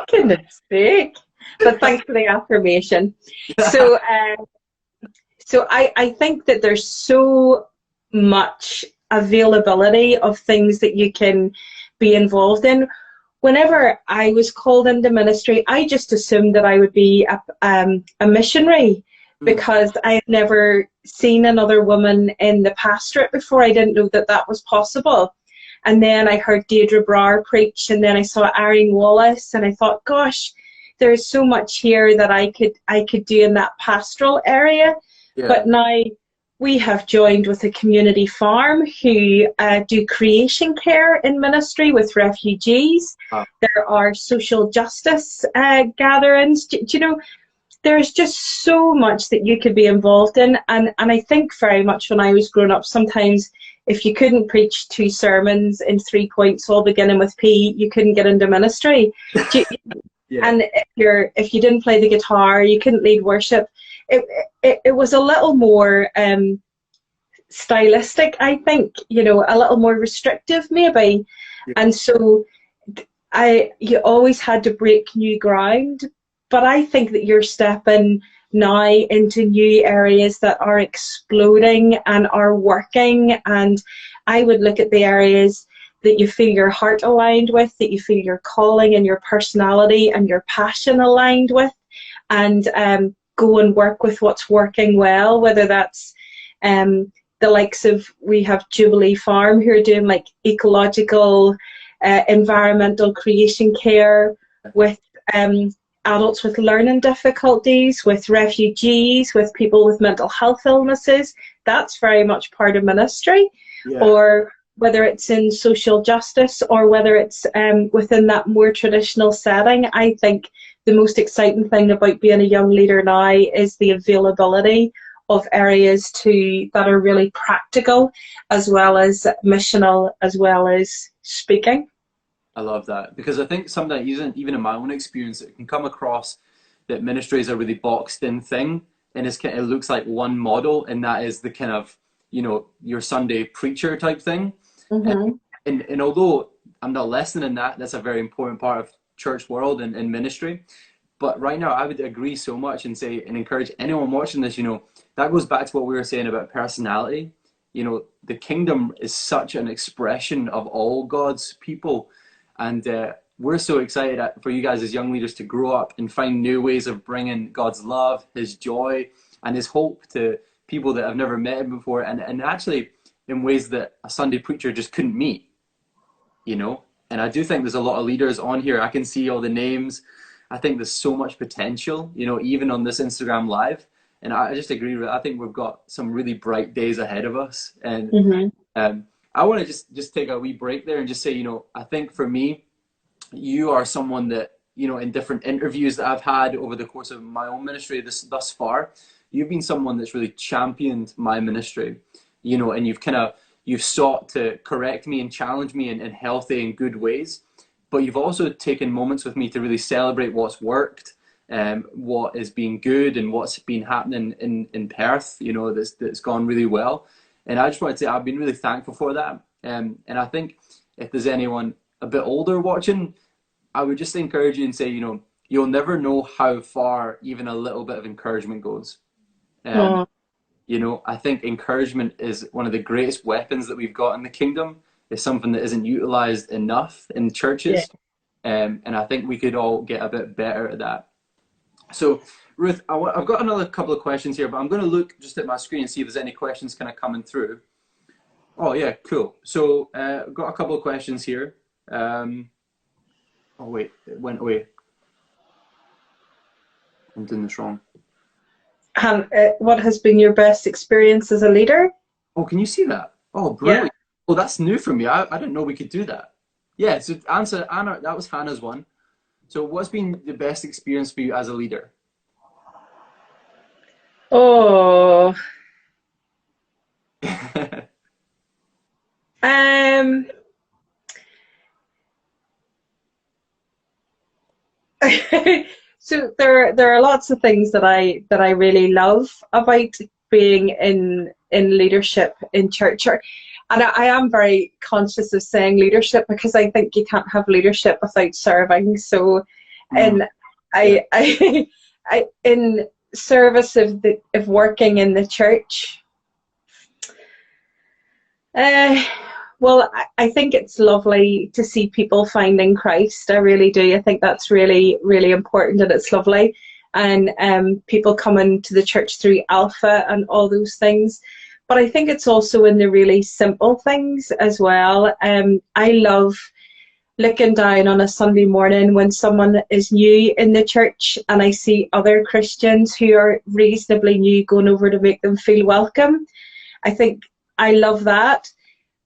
Goodness sake. But thanks for the affirmation. So I think that there's so much availability of things that you can be involved in. Whenever I was called into ministry, I just assumed that I would be a missionary, because I had never seen another woman in the pastorate before. I didn't know that that was possible. And then I heard Deirdre Brar preach, and then I saw Irene Wallace, and I thought, gosh, there's so much here that I could do in that pastoral area. Yeah. But now we have joined with a community farm who do creation care in ministry with refugees. Wow. There are social justice gatherings. Do you know, there's just so much that you could be involved in. And I think very much when I was growing up, sometimes if you couldn't preach 2 sermons in 3 points, all beginning with P, you couldn't get into ministry. Yeah. And if you didn't play the guitar, you couldn't lead worship. It was a little more stylistic, I think, a little more restrictive maybe. Yeah. And so you always had to break new ground. But I think that you're stepping now into new areas that are exploding and are working. And I would look at the areas that you feel your heart aligned with, that you feel your calling and your personality and your passion aligned with, and go and work with what's working well, whether that's the likes of, we have Jubilee Farm who are doing like ecological, environmental creation care with adults with learning difficulties, with refugees, with people with mental health illnesses. That's very much part of ministry. Yeah. Or whether it's in social justice or whether it's within that more traditional setting. I think the most exciting thing about being a young leader now is the availability of areas that are really practical, as well as missional, as well as speaking. I love that, because I think sometimes, even in my own experience, it can come across that ministry is a really boxed in thing, and it looks like one model, and that is the kind of, your Sunday preacher type thing. Mm-hmm. And although I'm not lessening that, that's a very important part of church world and ministry. But right now, I would agree so much and say and encourage anyone watching this, that goes back to what we were saying about personality. The kingdom is such an expression of all God's people. And we're so excited for you guys as young leaders to grow up and find new ways of bringing God's love, his joy, and his hope to people that have never met him before. And actually in ways that a Sunday preacher just couldn't meet, And I do think there's a lot of leaders on here. I can see all the names. I think there's so much potential, even on this Instagram Live. And I just agree with it. I think we've got some really bright days ahead of us. And I want to just take a wee break there and just say, I think for me, you are someone that, in different interviews that I've had over the course of my own ministry thus far, you've been someone that's really championed my ministry, and you've sought to correct me and challenge me in healthy and good ways. But you've also taken moments with me to really celebrate what's worked, what has been good, and what's been happening in Perth, that's gone really well. And I just wanted to say I've been really thankful for that. And I think if there's anyone a bit older watching, I would just encourage you and say, you'll never know how far even a little bit of encouragement goes. I think encouragement is one of the greatest weapons that we've got in the kingdom. It's something that isn't utilized enough in churches. Yeah. And I think we could all get a bit better at that. So Ruth, I've got another couple of questions here, but I'm going to look just at my screen and see if there's any questions kind of coming through. Oh yeah, cool. So I've got a couple of questions here. Oh wait, it went away. I'm doing this wrong. What has been your best experience as a leader? Oh, can you see that? Oh, brilliant. Yeah. Oh, that's new for me. I didn't know we could do that. Yeah, so answer, Anna, that was Hannah's one. So what's been the best experience for you as a leader? Oh. So there are lots of things that I really love about being in leadership in church. And I am very conscious of saying leadership because I think you can't have leadership without serving. So, and I in service of working in the church, well, I think it's lovely to see people finding Christ. I really do. I think that's really, really important, and it's lovely. And people coming to the church through Alpha and all those things. But I think it's also in the really simple things as well. I love looking down on a Sunday morning when someone is new in the church and I see other Christians who are reasonably new going over to make them feel welcome. I think I love that.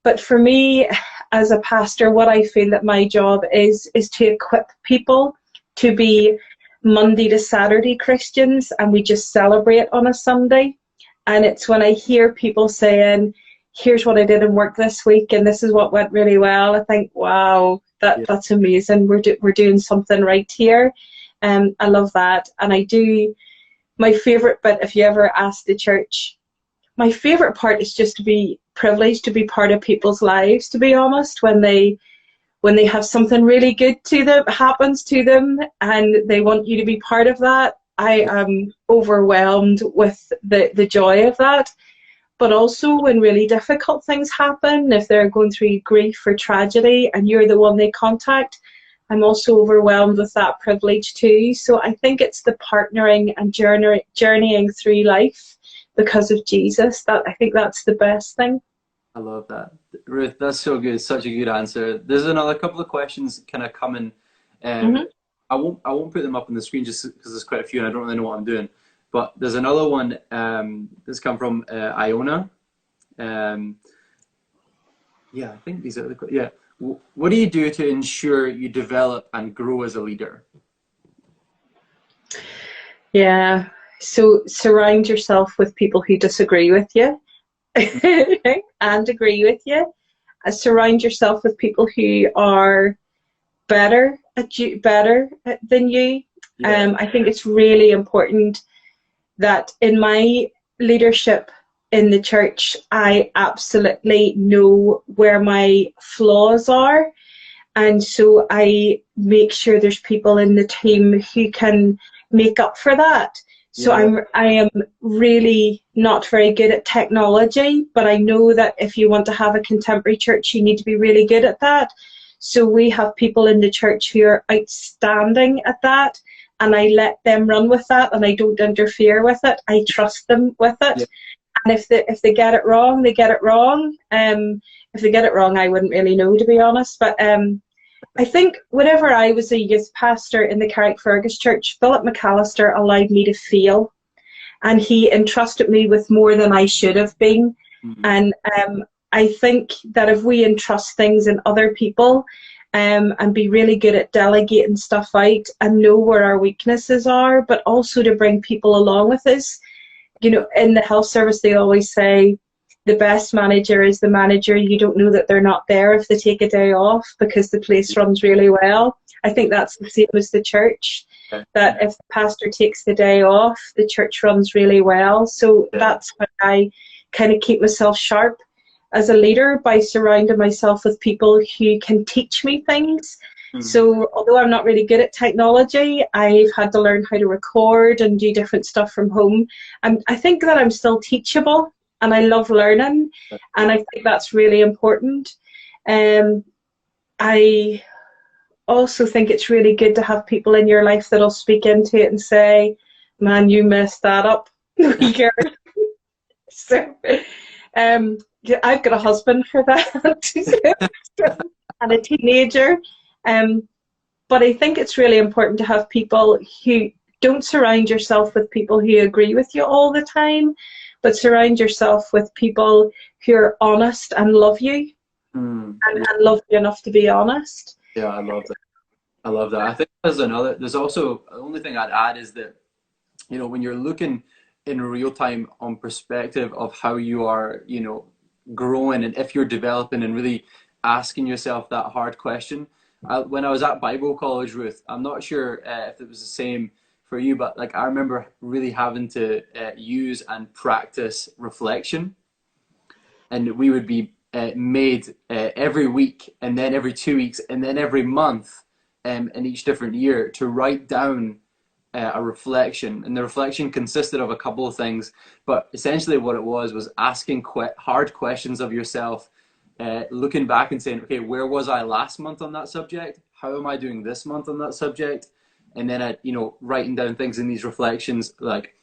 But for me, as a pastor, what I feel that my job is to equip people to be Monday to Saturday Christians, and we just celebrate on a Sunday. And it's when I hear people saying, here's what I did in work this week, and this is what went really well, I think, wow, that's amazing. We're doing something right here. I love that. And I do, my favourite bit, if you ever ask the church, my favourite part is just to be privileged to be part of people's lives, to be honest, when they have something really good to them, happens to them, and they want you to be part of that. I am overwhelmed with the joy of that. but also when really difficult things happen, if they're going through grief or tragedy and you're the one they contact, I'm also overwhelmed with that privilege too. So I think it's the partnering and journeying through life because of Jesus that I think that's the best thing. I love that. Ruth, that's so good. Such a good answer. There's another couple of questions kind of coming. Mm-hmm. I won't put them up on the screen just because there's quite a few and I don't really know what I'm doing. But there's another one that's come from Iona. Yeah, I think these are the yeah. What do you do to ensure you develop and grow as a leader? Yeah. So surround yourself with people who disagree with you and agree with you. Surround yourself with people who are better than you. Yeah. I think it's really important that in my leadership in the church, I absolutely know where my flaws are. And so I make sure there's people in the team who can make up for that. So Yeah. I am really not very good at technology, but I know that if you want to have a contemporary church, you need to be really good at that. So we have people in the church who are outstanding at that, and I let them run with that, and I don't interfere with it. I trust them with it. Yeah. And if they get it wrong, they get it wrong. If they get it wrong, I wouldn't really know, to be honest. But I think whenever I was a youth pastor in the Carrickfergus Church, Philip McAllister allowed me to fail, and he entrusted me with more than I should have been. Mm-hmm. And I think that if we entrust things in other people and be really good at delegating stuff out and know where our weaknesses are, but also to bring people along with us. You know, in the health service, they always say the best manager is the manager you don't know that they're not there if they take a day off because the place runs really well. I think that's the same as the church, that if the pastor takes the day off, the church runs really well. So that's how I kind of keep myself sharp as a leader, by surrounding myself with people who can teach me things. So although I'm not really good at technology, I've had to learn how to record and do different stuff from home. I think that I'm still teachable, and I love learning, and I think that's really important. I also think it's really good to have people in your life that'll speak into it and say, man, you messed that up. So I've got a husband for that and a teenager. But I think it's really important to have people who don't surround yourself with people who agree with you all the time, but surround yourself with people who are honest and love you and love you enough to be honest. Yeah, I love that. I love that. I think there's also, the only thing I'd add is that, you know, when you're looking in real time on perspective of how you are, you know, growing, and if you're developing and really asking yourself that hard question. When I was at Bible college, Ruth, I'm not sure if it was the same for you, but like I remember really having to use and practice reflection, and we would be made every week, and then every 2 weeks, and then every month, in each different year, to write down a reflection. And the reflection consisted of a couple of things, but essentially what it was asking hard questions of yourself, looking back and saying, okay, where was I last month on that subject? How am I doing this month on that subject? And then, you know, writing down things in these reflections like,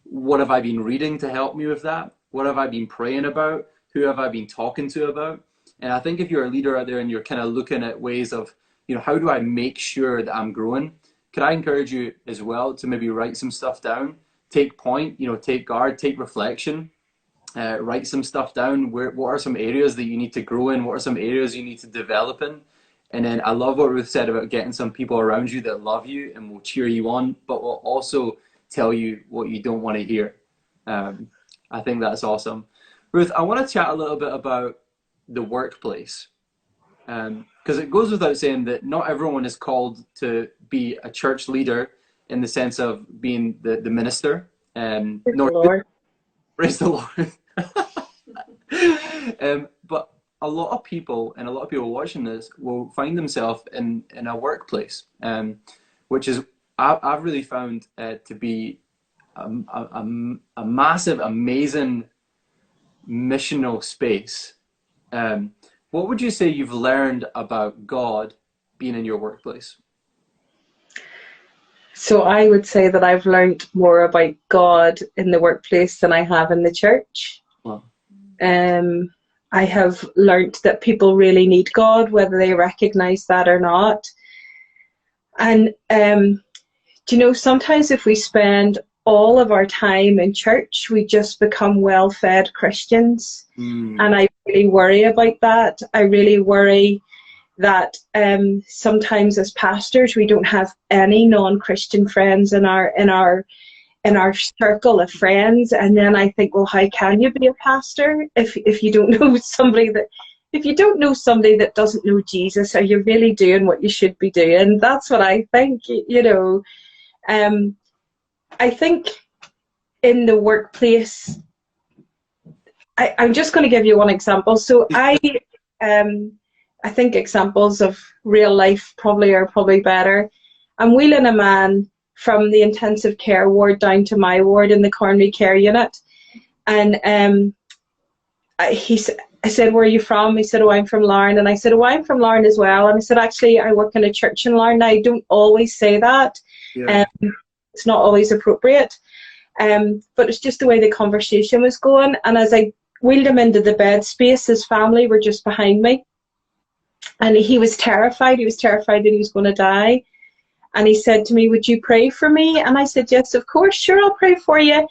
what have I been reading to help me with that? What have I been praying about? Who have I been talking to about? And I think if you're a leader out there and you're kind of looking at ways of, you know, how do I make sure that I'm growing? Could I encourage you as well to maybe write some stuff down, take point, you know, take guard, take reflection, write some stuff down. What are some areas that you need to grow in? What are some areas you need to develop in? And then I love what Ruth said about getting some people around you that love you and will cheer you on, but will also tell you what you don't want to hear. I think that's awesome. Ruth, I want to chat a little bit about the workplace. Because it goes without saying that not everyone is called to be a church leader in the sense of being the minister. Praise the Lord. Praise the Lord. But a lot of people, and a lot of people watching this, will find themselves in a workplace, which is, I've really found to be a massive, amazing missional space, what would you say you've learned about God being in your workplace? So I would say that I've learned more about God in the workplace than I have in the church. Well, Um, I have learned that people really need God, whether they recognize that or not. And do you know, sometimes if we spend all of our time in church, we just become well-fed Christians. And I really worry about that. I really worry that sometimes as pastors we don't have any non-Christian friends in our circle of friends, and then I think, well, how can you be a pastor if you don't know somebody that doesn't know Jesus? Are you really doing what you should be doing? That's what I think. I think in the workplace, I'm just going to give you one example. So I think examples of real life are probably better. I'm wheeling a man from the intensive care ward down to my ward in the coronary care unit, and I said, "Where are you from?" He said, "Oh, I'm from Larne." And I said, "Oh, I'm from Larne as well." And I said, "Actually, I work in a church in Larne." Now, I don't always say that. yeah. It's not always appropriate. But it's just the way the conversation was going. And as I wheeled him into the bed space, his family were just behind me. And he was terrified. He was terrified that he was going to die. And he said to me, "Would you pray for me?" And I said, "Yes, of course. Sure, I'll pray for you.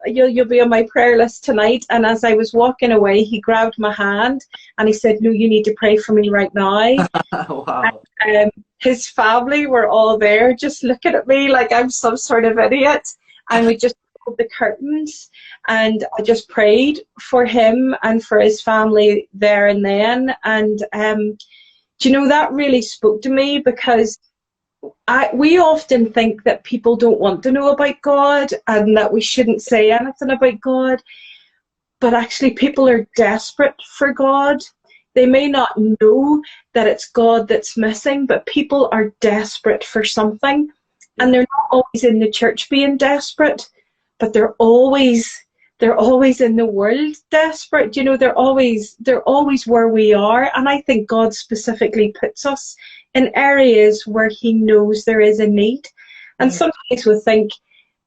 You'll be on my prayer list tonight." And as I was walking away, he grabbed my hand and he said, "No, you need to pray for me right now." Wow. And, his family were all there just looking at me like I'm some sort of idiot. And we just pulled the curtains and I just prayed for him and for his family there and then. And do you know, that really spoke to me, because we often think that people don't want to know about God and that we shouldn't say anything about God. But actually, people are desperate for God. They may not know that it's God that's missing, but people are desperate for something. And they're not always in the church being desperate, but they're always in the world desperate. You know, they're always where we are. And I think God specifically puts us in areas where he knows there is a need. And sometimes we think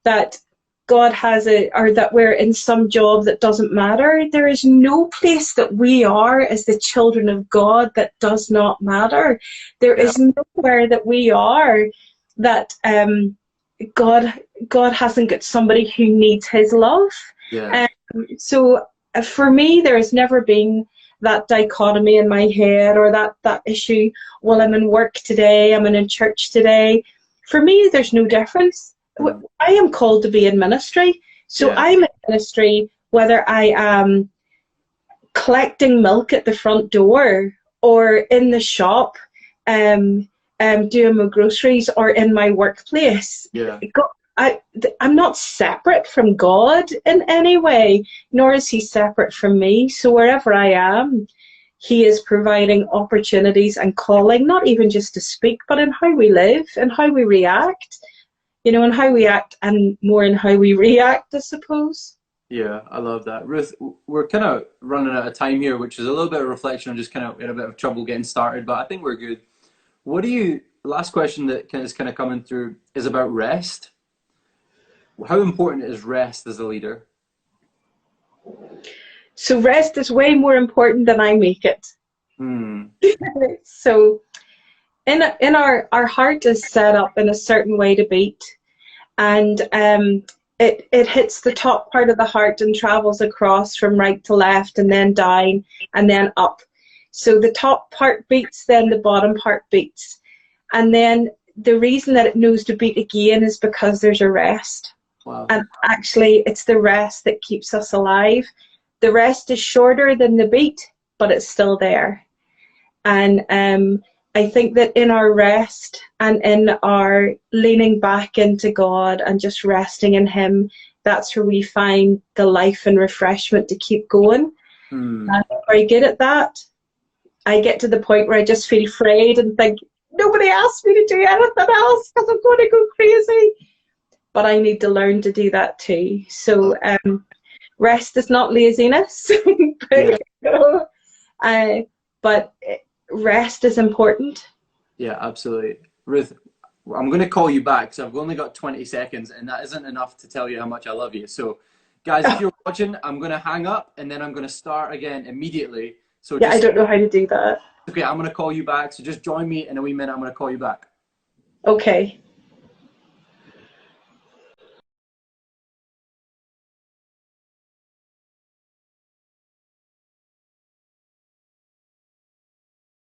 that God has or that we're in some job that doesn't matter. There is no place that we are as the children of God that does not matter. There is nowhere that we are that God hasn't got somebody who needs his love. So for me, there has never been that dichotomy in my head, or that issue, well, I'm in work today, I'm in church today. For me, there's no difference. I am called to be in ministry. So I'm in ministry whether I am collecting milk at the front door, or in the shop doing my groceries, or in my workplace. I'm not separate from God in any way, nor is he separate from me. So wherever I am, he is providing opportunities and calling, not even just to speak, but in how we live and how we react, you know, and how we act, and more in how we react, I suppose. Yeah, I love that. Ruth, we're kind of running out of time here, which is a little bit of reflection on just kind of in a bit of trouble getting started, but I think we're good. Last question that is kind of coming through is about rest. How important is rest as a leader? So rest is way more important than I make it. So in our heart is set up in a certain way to beat, and it hits the top part of the heart and travels across from right to left, and then down, and then up. So the top part beats, then the bottom part beats, and then the reason that it knows to beat again is because there's a rest. Wow. And actually, it's the rest that keeps us alive. The rest is shorter than the beat, but it's still there. And I think that in our rest and in our leaning back into God and just resting in him, that's where we find the life and refreshment to keep going. And I'm very good at that. I get to the point where I just feel afraid and think, nobody asked me to do anything else because I'm going to go crazy. But I need to learn to do that too. So rest is not laziness, but, but rest is important. Yeah, absolutely. Ruth, I'm going to call you back, so I've only got 20 seconds, and that isn't enough to tell you how much I love you. So, guys, if you're watching, I'm going to hang up, and then I'm going to start again immediately. So yeah, I don't know how to do that. Okay, I'm going to call you back, so just join me in a wee minute. I'm going to call you back. Okay.